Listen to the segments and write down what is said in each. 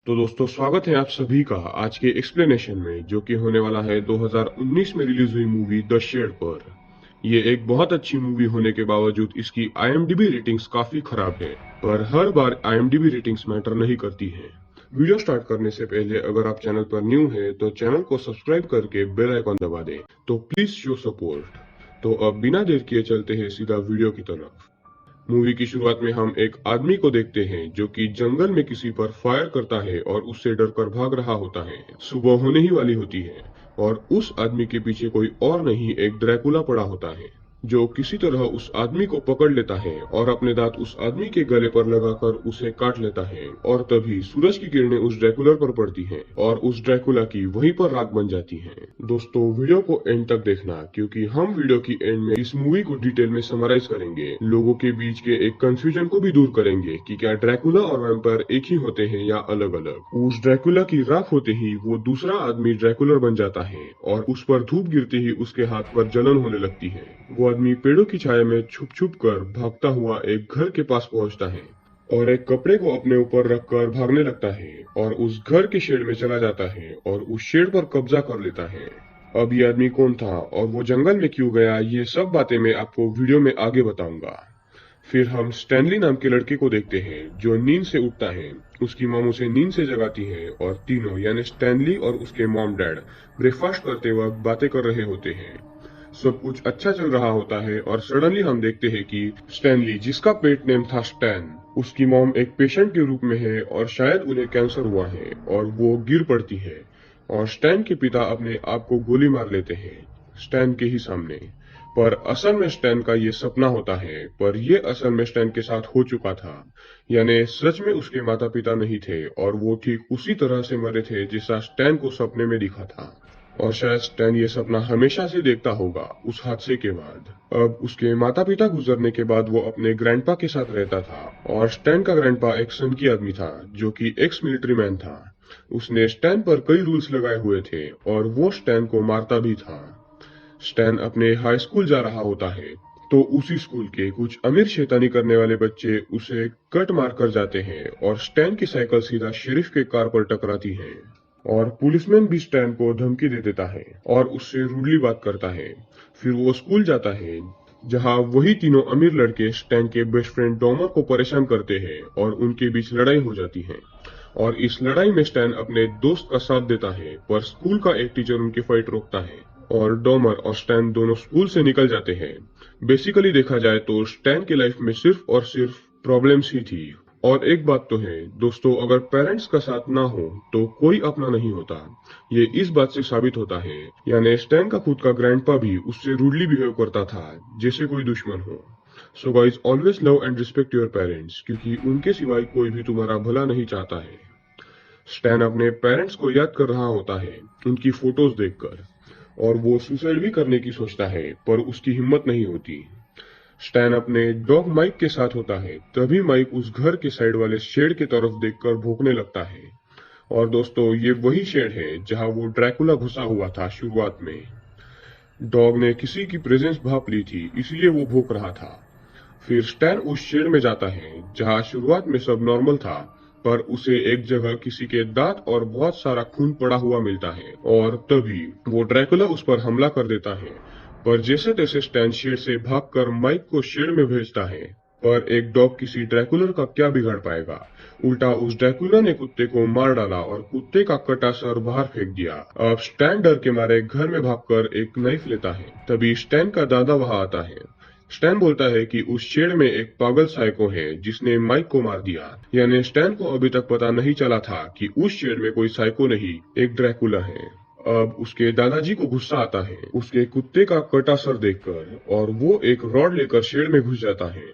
तो दोस्तों स्वागत है आप सभी का आज के एक्सप्लेनेशन में जो कि होने वाला है 2019 में रिलीज हुई मूवी द शेड पर। ये एक बहुत अच्छी मूवी होने के बावजूद इसकी आईएमडीबी रेटिंग्स काफी खराब है। पर हर बार आईएमडीबी रेटिंग्स मैटर नहीं करती हैं। वीडियो स्टार्ट करने से पहले अगर आप चैनल पर न्यू हैं तो चैनल को सब्सक्राइब करके बेल आइकॉन दबा दें। तो प्लीज शो सपोर्ट। तो अब बिना देर किए चलते हैं सीधा वीडियो की तरफ। मूवी की शुरुआत में हम एक आदमी को देखते हैं जो कि जंगल में किसी पर फायर करता है और उससे डरकर भाग रहा होता है। सुबह होने ही वाली होती है और उस आदमी के पीछे कोई और नहीं एक ड्रैकुला पड़ा होता है जो किसी तरह उस आदमी को पकड़ लेता है और अपने दांत उस आदमी के गले पर लगाकर उसे काट लेता है। और तभी सूरज की किरणें उस ड्रैकुलर पर पड़ती हैं और उस ड्रैकुला की वहीं पर राख बन जाती हैं। दोस्तों वीडियो को एंड तक देखना क्योंकि हम वीडियो की एंड में इस मूवी को डिटेल में समराइज करेंगे, लोगों के बीच के एक कंफ्यूजन को भी दूर करेंगे कि क्या ड्रैकुला और वैम्पायर एक ही होते हैं या अलग अलग। उस ड्रैकुला की राख होते ही वो दूसरा आदमी ड्रैकुलर बन जाता है और उस पर धूप गिरते ही उसके हाथ पर जलन होने लगती है। वो आदमी पेड़ों की छाया में छुप छुप कर भागता हुआ एक घर के पास पहुंचता है और एक कपड़े को अपने ऊपर रखकर भागने लगता है और उस घर के शेड में चला जाता है और उस शेड पर कब्जा कर लेता है। अब ये आदमी कौन था और वो जंगल में क्यों गया, ये सब बातें मैं आपको वीडियो में आगे बताऊंगा। फिर हम स्टैनली नाम के लड़के को देखते हैं जो नींद से उठता है। उसकी मॉम उसे नींद से जगाती है और तीनों यानी स्टैनली और उसके मॉम डैड ब्रेकफास्ट करते वक्त बातें कर रहे होते हैं। सब कुछ अच्छा चल रहा होता है और सडनली हम देखते हैं कि स्टैनली, जिसका पेट नेम था स्टैन, उसकी मॉम एक पेशेंट के रूप में है और शायद उन्हें कैंसर हुआ है और वो गिर पड़ती है और स्टैन के पिता अपने आप को गोली मार लेते हैं स्टैन के ही सामने। पर असल में स्टैन का ये सपना होता है, पर ये असल में स्टैन के साथ हो चुका था। यानी सच में उसके माता पिता नहीं थे और वो ठीक उसी तरह से मरे थे जैसा स्टैन को सपने में दिखा था। और शायद स्टैन ये सपना हमेशा से देखता होगा उस हादसे के बाद। अब उसके माता पिता गुजरने के बाद वो अपने ग्रैंडपा के साथ रहता था और स्टैन का ग्रैंडपा एक सनकी आदमी था जो कि एक्स मिलिट्री मैन था। उसने स्टैन पर कई रूल्स लगाए हुए थे और वो स्टैन को मारता भी था। स्टैन अपने हाई स्कूल जा रहा होता है तो उसी स्कूल के कुछ अमीर शैतानी करने वाले बच्चे उसे कट मार कर जाते हैं और स्टैन की साइकिल सीधा शेरिफ के कार पर टकराती है और पुलिसमैन भी स्टैन को धमकी दे देता है और उससे रूडली बात करता है। फिर वो स्कूल जाता है जहां वही तीनों अमीर लड़के स्टैन के बेस्ट फ्रेंड डॉमर को परेशान करते हैं और उनके बीच लड़ाई हो जाती है और इस लड़ाई में स्टैन अपने दोस्त का साथ देता है, पर स्कूल का एक टीचर उनकी फाइट रोकता है और डॉमर और स्टैन दोनों स्कूल से निकल जाते हैं। बेसिकली देखा जाए तो स्टैन की लाइफ में सिर्फ और सिर्फ प्रॉब्लम्स ही थी। और एक बात तो है दोस्तों, अगर पेरेंट्स का साथ ना हो तो कोई अपना नहीं होता। ये इस बात से साबित होता है। यानी स्टैन का खुद का ग्रैंडपा भी उससे रूडली बिहेव करता था जैसे कोई दुश्मन हो। So guys, always love and respect your parents क्योंकि उनके सिवाय कोई भी तुम्हारा भला नहीं चाहता है। स्टैन अपने पेरेंट्स को याद कर रहा होता है उनकी फोटोज देखकर और वो सुसाइड भी करने की सोचता है पर उसकी हिम्मत नहीं होती। स्टैन अपने डॉग माइक के साथ होता है तभी माइक उस घर के साइड वाले शेड की तरफ देखकर भौंकने लगता है। और दोस्तों ये वही शेड है जहां वो ड्रैकुला घुसा हुआ था शुरुआत में। डॉग ने किसी की प्रेजेंस भाप ली थी इसलिए वो भौंक रहा था। फिर स्टैन उस शेड में जाता है जहां शुरुआत में सब नॉर्मल था, पर उसे एक जगह किसी के दांत और बहुत सारा खून पड़ा हुआ मिलता है और तभी वो ड्रैकुला उस पर हमला कर देता है। पर जैसे तैसे स्टैन शेड से भागकर माइक को शेड में भेजता है, पर एक डॉग किसी ड्रैकुलर का क्या बिगाड़ पाएगा। उल्टा उस ड्रैकुला ने कुत्ते को मार डाला और कुत्ते का कटा सर बाहर फेंक दिया। अब स्टैन डर के मारे घर में भागकर एक नाइफ लेता है तभी स्टैन का दादा वहां आता है। स्टैन बोलता है कि उस शेड में एक पागल साइको है जिसने माइक को मार दिया। यानी स्टैन को अभी तक पता नहीं चला था कि उस शेड में कोई साइको नहीं एक ड्रैकुला है। अब उसके दादाजी को गुस्सा आता है उसके कुत्ते का कटा सर देखकर और वो एक रॉड लेकर शेड में घुस जाता है।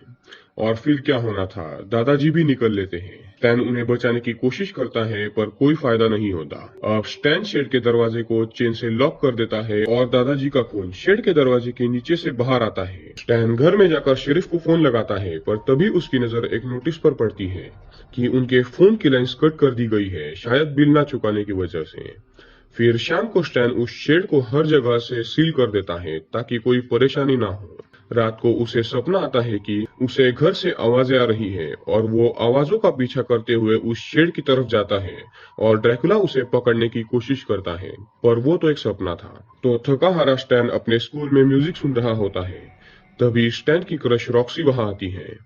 और फिर क्या होना था, दादाजी भी निकल लेते हैं। स्टैन उन्हें बचाने की कोशिश करता है पर कोई फायदा नहीं होता। अब स्टैन शेड के दरवाजे को चेन से लॉक कर देता है और दादाजी का खून शेड के दरवाजे के नीचे से बाहर आता है। स्टैन घर में जाकर शेरिफ को फोन लगाता है पर तभी उसकी नजर एक नोटिस पर पड़ती है कि उनके फोन की लाइंस कट कर दी गई है, शायद बिल ना चुकाने की वजह से। फिर शाम को स्टैन उस शेड को हर जगह से सील कर देता है ताकि कोई परेशानी ना हो। रात को उसे सपना आता है कि उसे घर से आवाजें आ रही है और वो आवाजों का पीछा करते हुए उस शेड की तरफ जाता है और ड्रैकुला उसे पकड़ने की कोशिश करता है, पर वो तो एक सपना था। तो थका हारा स्टैन अपने स्कूल में म्यूजिक सुन रहा होता है। तभी स्टैन की क्रश रॉक्सी वहां आती है।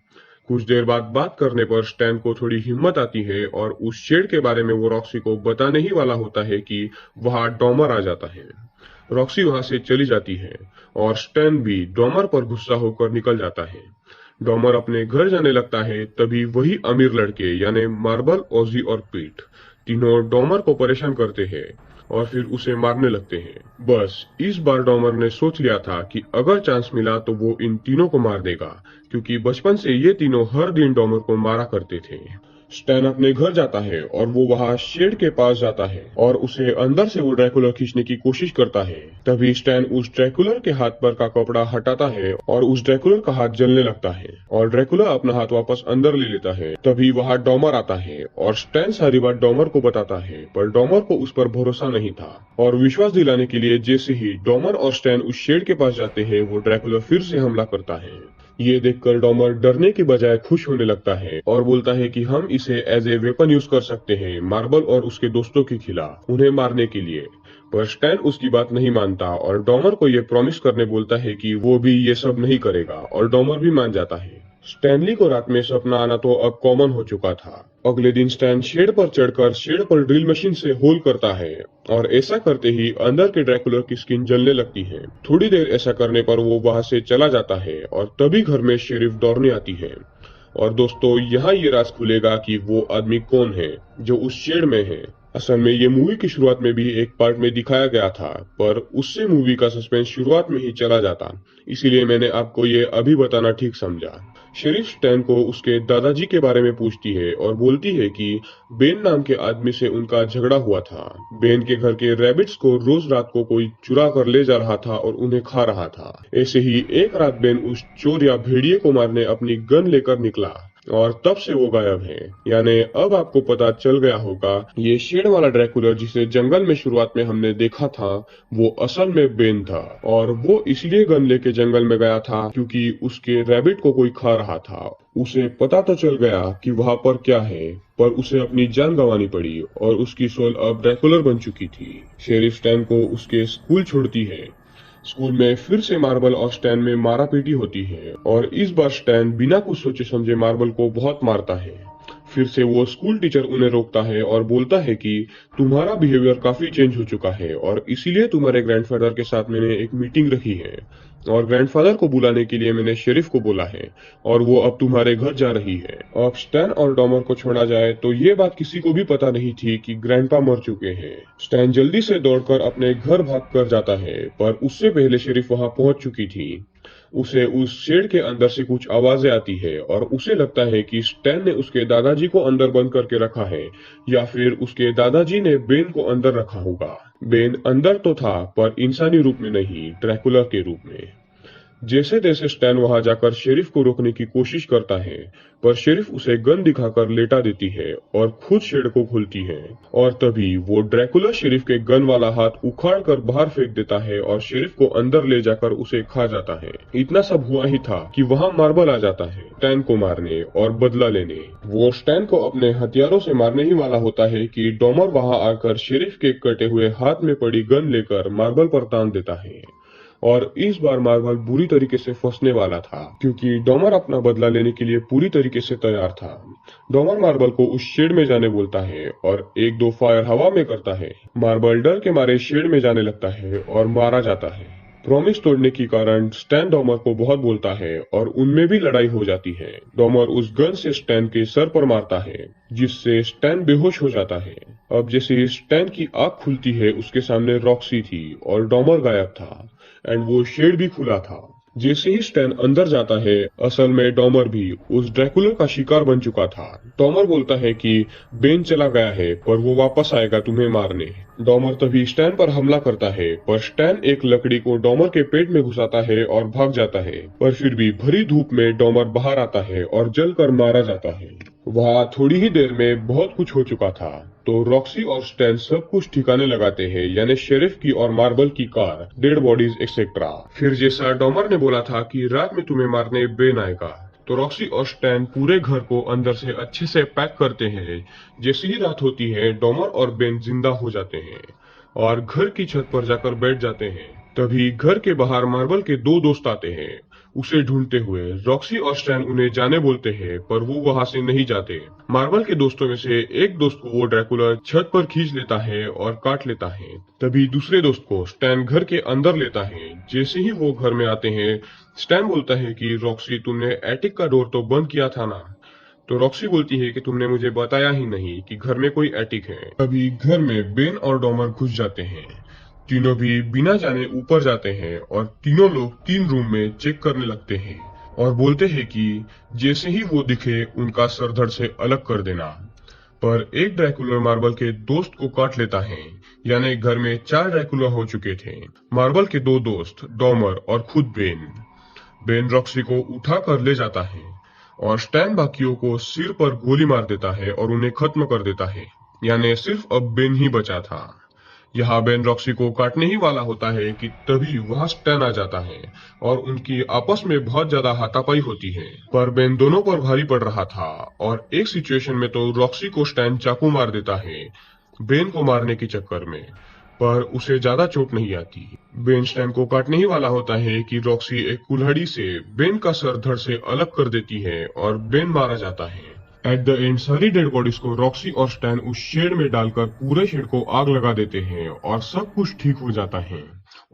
कुछ देर बाद बात करने पर स्टैन को थोड़ी हिम्मत आती है और उस शेड के बारे में वो रॉक्सी को बताने ही वाला होता है कि वहां डॉमर आ जाता है। रॉक्सी वहां से चली जाती है और स्टैन भी डॉमर पर गुस्सा होकर निकल जाता है। डॉमर अपने घर जाने लगता है, तभी वही अमीर लड़के यानी मार्बल, ओजी और पीट तीनों डॉमर को परेशान करते हैं और फिर उसे मारने लगते हैं। बस इस बार डॉमर ने सोच लिया था कि अगर चांस मिला तो वो इन तीनों को मार देगा, क्योंकि बचपन से ये तीनों हर दिन डॉमर को मारा करते थे। स्टैन अपने घर जाता है और वो वहां शेड के पास जाता है और उसे अंदर से वो ड्रैकुलर खींचने की कोशिश करता है। तभी स्टैन उस ड्रैकुलर के हाथ पर का कपड़ा हटाता है और उस ड्रैकुलर का हाथ जलने लगता है और ड्रैकुलर अपना हाथ वापस अंदर ले लेता है। तभी वहां डॉमर आता है और स्टैन सारी बात डॉमर को बताता है, पर डॉमर को उस पर भरोसा नहीं था और विश्वास दिलाने के लिए जैसे ही डॉमर और स्टैन उस शेड के पास जाते हैं, वो ड्रैकुलर फिर से हमला करता है। ये देखकर डॉमर डरने की बजाय खुश होने लगता है और बोलता है कि हम इसे एज ए वेपन यूज कर सकते हैं मार्बल और उसके दोस्तों के खिलाफ, उन्हें मारने के लिए। पर स्टैन उसकी बात नहीं मानता और डॉमर को ये प्रॉमिस करने बोलता है कि वो भी ये सब नहीं करेगा और डॉमर भी मान जाता है। स्टैनली को रात में सपना आना तो अब कॉमन हो चुका था। अगले दिन स्टैन शेड पर चढ़कर शेड पर ड्रिल मशीन से होल करता है और ऐसा करते ही अंदर के ड्रैकुलर की स्किन जलने लगती है। थोड़ी देर ऐसा करने पर वो वहां से चला जाता है और तभी घर में शेरिफ दौड़ने आती है। और दोस्तों, यहाँ ये राज खुलेगा कि वो आदमी कौन है जो उस शेड में है। असल में ये मूवी की शुरुआत में भी एक पार्ट में दिखाया गया था, पर उससे मूवी का सस्पेंस शुरुआत में ही चला जाता, इसीलिए मैंने आपको ये अभी बताना ठीक समझा। शेरिफ स्टैन को उसके दादाजी के बारे में पूछती है और बोलती है कि बेन नाम के आदमी से उनका झगड़ा हुआ था। बेन के घर के रैबिट्स को रोज रात को कोई चुरा कर ले जा रहा था और उन्हें खा रहा था। ऐसे ही एक रात बेन उस चोर या भेड़िए को मारने अपनी गन लेकर निकला और तब से वो गायब है। यानी अब आपको पता चल गया होगा, ये शेड वाला ड्रैकुलर जिसे जंगल में शुरुआत में हमने देखा था, वो असल में बेन था और वो इसलिए गन लेके जंगल में गया था क्योंकि उसके रैबिट को कोई खा रहा था। उसे पता तो चल गया कि वहां पर क्या है, पर उसे अपनी जान गंवानी पड़ी और उसकी सोल अब ड्रैकुलर बन चुकी थी। शेरिफ स्टैन को उसके स्कूल छोड़ती है। स्कूल में फिर से मार्बल और स्टैन में मारा पीटी होती है और इस बार स्टैन बिना कुछ सोचे समझे मार्बल को बहुत मारता है। फिर से वो स्कूल टीचर उन्हें रोकता है और बोलता है कि तुम्हारा बिहेवियर काफी चेंज हो चुका है और इसीलिए तुम्हारे ग्रैंडफादर के साथ मैंने एक मीटिंग रखी है और ग्रैंडफादर को बुलाने के लिए मैंने शेरिफ को बोला है और वो अब तुम्हारे घर जा रही है। अब स्टैन और डॉमर को छोड़ा जाए तो ये बात किसी को भी पता नहीं थी कि ग्रैंडपा मर चुके हैं। स्टैन जल्दी से दौड़कर अपने घर भाग कर जाता है, पर उससे पहले शेरिफ वहां पहुंच चुकी थी। उसे उस शेड के अंदर से कुछ आवाजें आती है और उसे लगता है कि स्टैन ने उसके दादाजी को अंदर बंद करके रखा है या फिर उसके दादाजी ने बेन को अंदर रखा होगा। बेन अंदर तो था, पर इंसानी रूप में नहीं, ड्रैकुलर के रूप में। जैसे तैसे स्टैन वहां जाकर शेरिफ को रोकने की कोशिश करता है, पर शेरिफ उसे गन दिखाकर लेटा देती है और खुद शेड को खोलती है और तभी वो ड्रैकुलर शेरिफ के गन वाला हाथ उखाड़ कर बाहर फेंक देता है और शेरिफ को अंदर ले जाकर उसे खा जाता है। इतना सब हुआ ही था कि वहां मार्बल आ जाता है स्टैन को मारने और बदला लेने। वो स्टैन को अपने हथियारों से मारने ही वाला होता है कि डॉमर वहां आकर शेरिफ के कटे हुए हाथ में पड़ी गन लेकर मार्बल पर तान देता है और इस बार मार्बल बुरी तरीके से फंसने वाला था क्योंकि डॉमर अपना बदला लेने के लिए पूरी तरीके से तैयार था। डॉमर मार्बल को उस शेड में जाने बोलता है और एक दो फायर हवा में करता है। मार्बल डर के मारे शेड में जाने लगता है और मारा जाता है। प्रॉमिस तोड़ने के कारण स्टैन डॉमर को बहुत बोलता है और उनमें भी लड़ाई हो जाती है। डॉमर उस गन से स्टैन के सर पर मारता है जिससे स्टैन बेहोश हो जाता है। अब जैसे स्टैन की आंख खुलती है, उसके सामने रॉक्सी थी और डॉमर गायब था एंड वो शेड भी खुला था। जैसे ही स्टैन अंदर जाता है, असल में डॉमर भी उस ड्रैकुलर का शिकार बन चुका था। डॉमर बोलता है कि बेन चला गया है पर वो वापस आएगा तुम्हें मारने। डॉमर तभी स्टैन पर हमला करता है, पर स्टैन एक लकड़ी को डॉमर के पेट में घुसाता है और भाग जाता है, पर फिर भी भरी धूप में डॉमर बाहर आता है और जलकर मारा जाता है। वहाँ थोड़ी ही देर में बहुत कुछ हो चुका था। तो रॉक्सी और स्टैन सब कुछ ठिकाने लगाते हैं, यानी शेरिफ की और मार्बल की कार, डेड बॉडीज एक्सेट्रा। फिर जैसा डॉमर ने बोला था कि रात में तुम्हें मारने बेन आएगा, तो रॉक्सी और स्टैन पूरे घर को अंदर से अच्छे से पैक करते हैं। जैसी ही रात होती है, डॉमर और बेन जिंदा हो जाते हैं और घर की छत पर जाकर बैठ जाते हैं। तभी घर के बाहर मार्बल के दो दोस्त आते हैं उसे ढूंढते हुए। रॉक्सी और स्टैन उन्हें जाने बोलते हैं, पर वो वहां से नहीं जाते। मार्बल के दोस्तों में से एक दोस्त को वो ड्रैकुला छत पर खींच लेता है और काट लेता है। तभी दूसरे दोस्त को स्टैन घर के अंदर लेता है। जैसे ही वो घर में आते हैं, स्टैन बोलता है कि रॉक्सी, तुमने एटिक का डोर तो बंद किया था ना? तो रॉक्सी बोलती है कि तुमने मुझे बताया ही नहीं कि घर में कोई एटिक है। तभी घर में बेन और डॉमर घुस जाते हैं। तीनों भी बिना जाने ऊपर जाते हैं और तीनों लोग 3 रूम में चेक करने लगते हैं और बोलते हैं कि जैसे ही वो दिखे उनका सर धड़ से अलग कर देना। पर एक ड्रैकुलर मार्बल के दोस्त को काट लेता है, यानी घर में 4 ड्रैकुलर हो चुके थे। मार्बल के दो दोस्त, डॉमर और खुद बेन। बेन रॉक्सी को उठा कर ले जाता है और स्टैन बाकियों को सिर पर गोली मार देता है और उन्हें खत्म कर देता है, यानी सिर्फ अब बेन ही बचा था। यहाँ बेन रॉक्सी को काटने ही वाला होता है कि तभी वहां स्टैन आ जाता है और उनकी आपस में बहुत ज्यादा हाथापाई होती है। पर बेन दोनों पर भारी पड़ रहा था और एक सिचुएशन में तो रॉक्सी को स्टैन चाकू मार देता है बेन को मारने के चक्कर में, पर उसे ज्यादा चोट नहीं आती। बेन स्टैन को काटने ही वाला होता है कि रॉक्सी एक कुल्हाड़ी से बेन का सर धड़ से अलग कर देती है और बेन मारा जाता है। एट द एंड सारी डेड बॉडीज को रॉक्सी और स्टैन उस शेड में डालकर पूरे शेड को आग लगा देते हैं और सब कुछ ठीक हो जाता है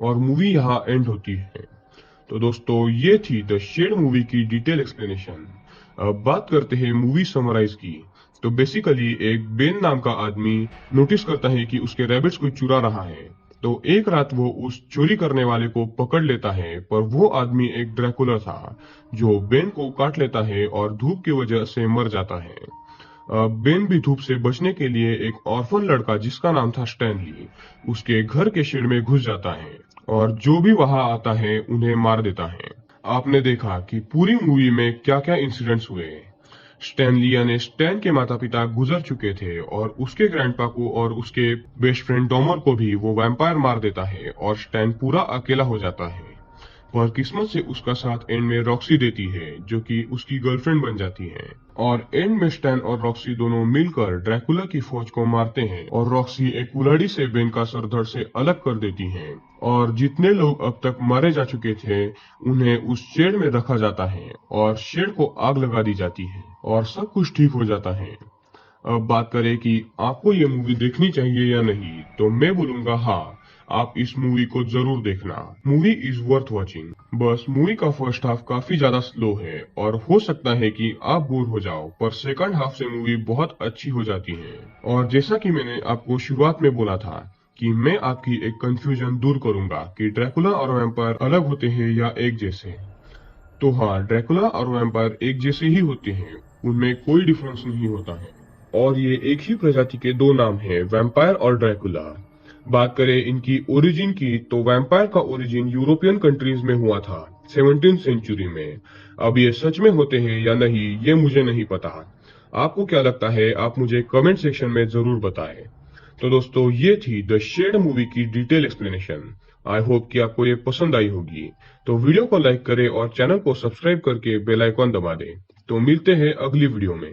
और मूवी यहाँ एंड होती है। तो दोस्तों, ये थी द शेड मूवी की डिटेल एक्सप्लेनेशन। अब बात करते हैं मूवी समराइज की। तो बेसिकली एक बेन नाम का आदमी नोटिस करता है कि उसके रैबिट्स को चुरा रहा है। तो एक रात वो उस चोरी करने वाले को पकड़ लेता है, पर वो आदमी एक ड्रैकुला था जो बेन को काट लेता है और धूप की वजह से मर जाता है। बेन भी धूप से बचने के लिए एक ऑर्फन लड़का जिसका नाम था स्टैनली, उसके घर के शेड में घुस जाता है और जो भी वहां आता है उन्हें मार देता है। आपने देखा कि पूरी मूवी में क्या क्या इंसिडेंट्स हुए। स्टैनली यानी स्टैन के माता पिता गुजर चुके थे और उसके ग्रैंडपा को और उसके बेस्ट फ्रेंड डॉमर को भी वो वैम्पायर मार देता है और स्टैन पूरा अकेला हो जाता है। पर किस्मत से उसका साथ एंड में रॉक्सी देती है, जो कि उसकी गर्लफ्रेंड बन जाती है। और एंड में स्टैन और रॉक्सी दोनों मिलकर ड्रैकुला की फौज को मारते हैं और रॉक्सी एक कुल्हाड़ी से बेन का सर धड़ से अलग कर देती है। और जितने लोग अब तक मारे जा चुके थे उन्हें उस शेड में रखा जाता है और शेड को आग लगा दी जाती है और सब कुछ ठीक हो जाता है। अब बात करें कि आपको ये मूवी देखनी चाहिए या नहीं, तो मैं बोलूंगा हाँ, आप इस मूवी को जरूर देखना। Movie is worth watching. बस मूवी का फर्स्ट हाफ काफी ज्यादा स्लो है और हो सकता है कि आप बोर हो जाओ, पर सेकंड हाफ से मूवी बहुत अच्छी हो जाती है। और जैसा कि मैंने आपको शुरुआत में बोला था कि मैं आपकी एक कंफ्यूजन दूर करूंगा कि ड्रैकुला और वैम्पायर अलग होते हैं या एक जैसे। तो हाँ, ड्रैकुला और वैम्पायर एक जैसे ही होते हैं, उनमें कोई डिफरेंस नहीं होता है। और ये एक ही प्रजाति के दो नाम हैं, वैम्पायर और ड्रैकुला। बात करें इनकी ओरिजिन की, तो वैम्पायर का ओरिजिन यूरोपियन कंट्रीज में हुआ था 17th सेंचुरी में। अब ये सच में होते हैं या नहीं, ये मुझे नहीं पता। आपको क्या लगता है, आप मुझे कमेंट सेक्शन में जरूर बताएं। तो दोस्तों, ये थी द शेड मूवी की डिटेल एक्सप्लेनेशन। आई होप कि आपको ये पसंद आई होगी। तो वीडियो को लाइक करें और चैनल को सब्सक्राइब करके बेल आइकॉन दबा दें। तो मिलते हैं अगली वीडियो में।